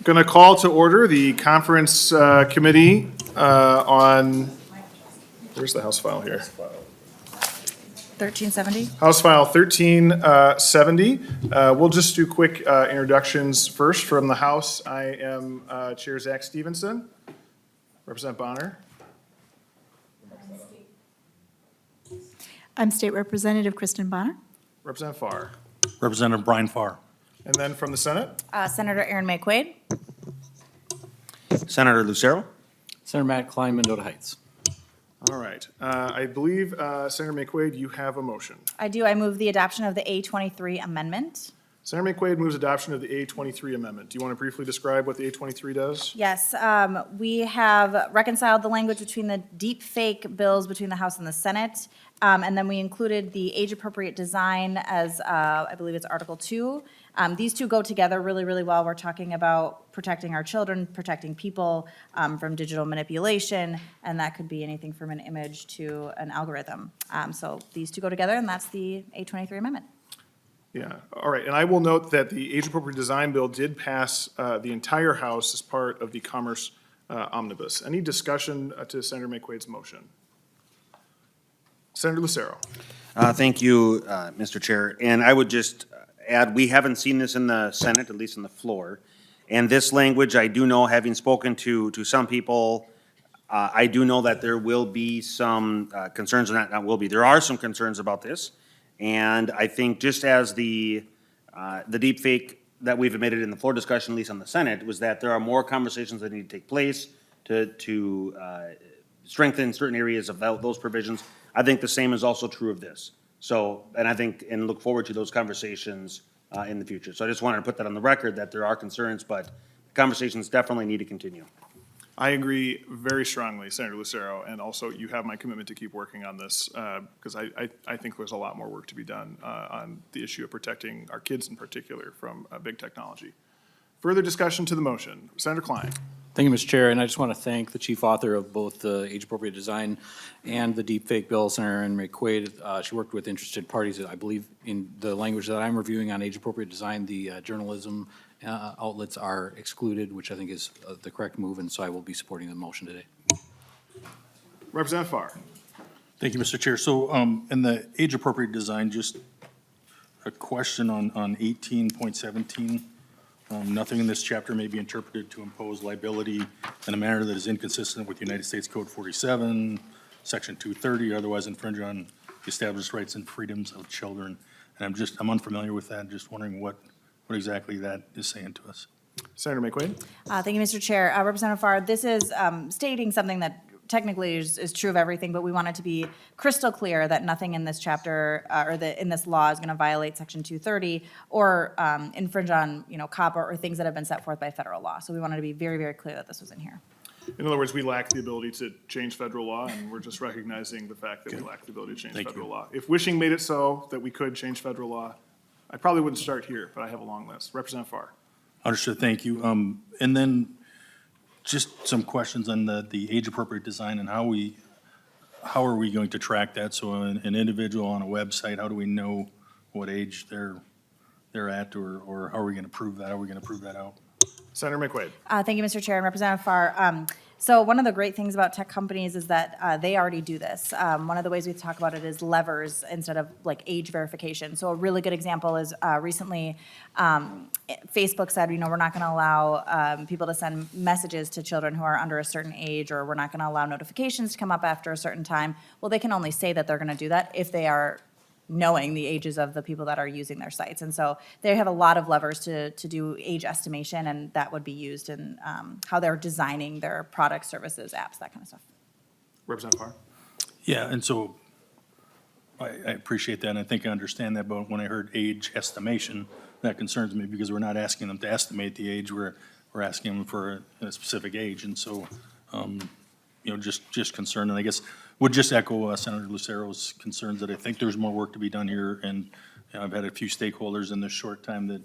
Going to call to order the conference committee on, where's the House file here? 1370? House File 1370. We'll just do quick introductions first from the House. I am Chair Zach Stephenson. Representative Bonner. I'm State Representative Kristen Bonner. Representative Farr. Representative Brian Farr. And then from the Senate, Senator Maye Quade. Senator Lucero. Senator Matt Klein, Mendota Heights. all right. I believe, Senator Maye Quade, you have a motion. I do. I move the adoption of the A23 Amendment. Senator Maye Quade moves adoption of the A23 Amendment. Do you want to briefly describe what the A23 does? Yes, we have reconciled the language between the deep fake bills between the House and the Senate. And then we included the age-appropriate design as, I believe it's Article 2. These two go together really, really well. We're talking about protecting our children, protecting people from digital manipulation, and that could be anything from an image to an algorithm. So these two go together, and that's the A23 Amendment. Yeah, all right, and I will note that the age-appropriate design bill did pass the entire House as part of the Commerce Omnibus. Any discussion to Senator Maye Quade's motion? Senator Lucero. Thank you, Mr. Chair. And I would just add, we haven't seen this in the Senate, at least on the floor. And this language, I do know, having spoken to some people, I do know that there will be some concerns, not will be, there are some concerns about this. And I think just as the deep fake that we've admitted in the floor discussion, at least on the Senate, was that there are more conversations that need to take place to strengthen certain areas of those provisions. I think the same is also true of this. So, and I think, and look forward to those conversations in the future. So I just wanted to put that on the record that there are concerns, but conversations definitely need to continue. I agree very strongly, Senator Lucero, and also you have my commitment to keep working on this because I think there's a lot more work to be done on the issue of protecting our kids in particular from big technology. Further discussion to the motion. Senator Klein. Thank you, Mr. Chair, and I just want to thank the chief author of both the age-appropriate design and the deepfake bill, Senator Maye Quade. She worked with interested parties. I believe in the language that I'm reviewing on age-appropriate design, the journalism outlets are excluded, which I think is the correct move, and so I will be supporting the motion today. Representative Farr. Thank you, Mr. Chair. So in the age-appropriate design, just a question on 18.17. Nothing in this chapter may be interpreted to impose liability in a manner that is inconsistent with United States Code 47, Section 230, or otherwise infringe on the established rights and freedoms of children. And I'm unfamiliar with that, just wondering what exactly that is saying to us. Senator Maye Quade. Thank you, Mr. Chair. Representative Farr, this is stating something that technically is true of everything, but we want it to be crystal clear that nothing in this chapter in this law is going to violate Section 230 or infringe on, COPPA or things that have been set forth by federal law. So we wanted to be very, very clear that this was in here. In other words, we lack the ability to change federal law, and we're just recognizing the fact that we lack the ability to change federal law. If wishing made it so that we could change federal law, I probably wouldn't start here, but I have a long list. Representative Farr. Understood, thank you. And then just some questions on the age-appropriate design and how are we going to track that? So an individual on a website, how do we know what age they're at, or how are we going to prove that? How are we going to prove that out? Senator Maye Quade. Thank you, Mr. Chair, and Representative Farr. So one of the great things about tech companies is that they already do this. One of the ways we talk about it is levers instead of like age verification. So a really good example is recently Facebook said, we're not going to allow people to send messages to children who are under a certain age, or we're not going to allow notifications to come up after a certain time. Well, they can only say that they're going to do that if they are knowing the ages of the people that are using their sites. And so they have a lot of levers to do age estimation, and that would be used in how they're designing their products, services, apps, that kind of stuff. Representative Farr. Yeah, and so I appreciate that, and I think I understand that, but when I heard age estimation, that concerns me because we're not asking them to estimate the age, we're asking them for a specific age, and so, just concerned, and I guess would just echo Senator Lucero's concerns that I think there's more work to be done here, and I've had a few stakeholders in this short time that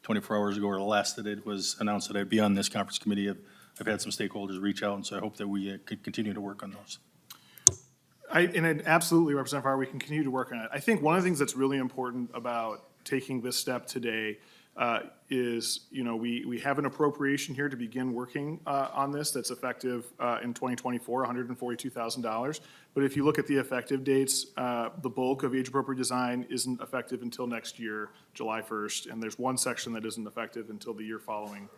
24 hours ago or less that it was announced that I'd be on this conference committee. I've had some stakeholders reach out, and so I hope that we could continue to work on those. Absolutely, Representative Farr, we can continue to work on it. I think one of the things that's really important about taking this step today is, we have an appropriation here to begin working on this that's effective in 2024, $142,000. But if you look at the effective dates, the bulk of age-appropriate design isn't effective until next year, July 1st, and there's one section that isn't effective until the year following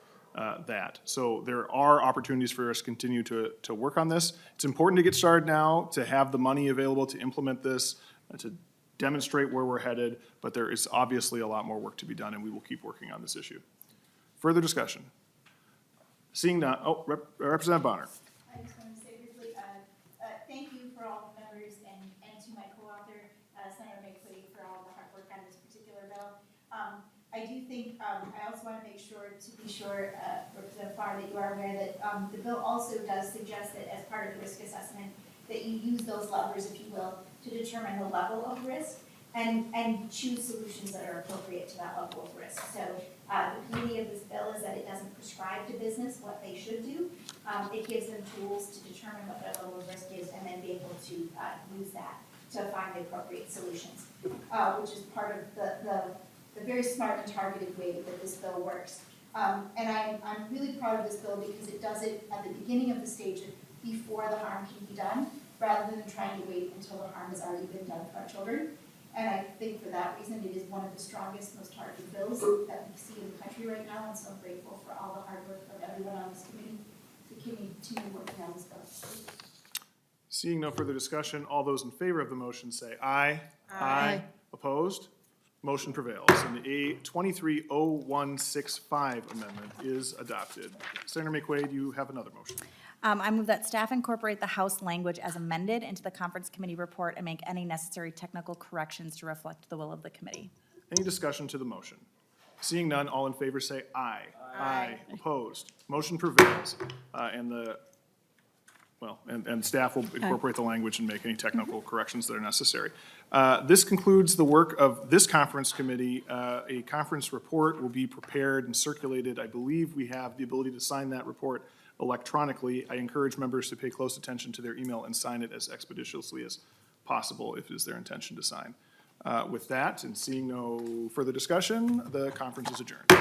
that. So there are opportunities for us to continue to work on this. It's important to get started now, to have the money available to implement this, to demonstrate where we're headed, but there is obviously a lot more work to be done, and we will keep working on this issue. Further discussion? Seeing none, Representative Bonner. I just want to say briefly, thank you for all the members and to my co-author, Senator Maye Quade, for all the hard work on this particular bill. I do think, I also want to make sure, Representative Farr, that you are aware that the bill also does suggest that as part of the risk assessment, that you use those levers, if you will, to determine the level of risk and choose solutions that are appropriate to that level of risk. So the beauty of this bill is that it doesn't prescribe to business what they should do. It gives them tools to determine what their level of risk is and then be able to use that to find the appropriate solutions, which is part of the very smart and targeted way that this bill works. And I'm really proud of this bill because it does it at the beginning of the stage before the harm can be done, rather than trying to wait until the harm has already been done to our children. And I think for that reason, it is one of the strongest, most targeted bills that we see in the country right now, and so I'm grateful for all the hard work of everyone on this committee to continue working on this bill. Seeing no further discussion, all those in favor of the motion say aye. Aye. Opposed? Motion prevails, and the A23 Amendment is adopted. Senator Maye Quade, you have another motion. I move that staff incorporate the House language as amended into the conference committee report and make any necessary technical corrections to reflect the will of the committee. Any discussion to the motion? Seeing none, all in favor say aye. Aye. Opposed? Motion prevails, and staff will incorporate the language and make any technical corrections that are necessary. This concludes the work of this conference committee. A conference report will be prepared and circulated. I believe we have the ability to sign that report electronically. I encourage members to pay close attention to their email and sign it as expeditiously as possible if it is their intention to sign. With that, and seeing no further discussion, the conference is adjourned.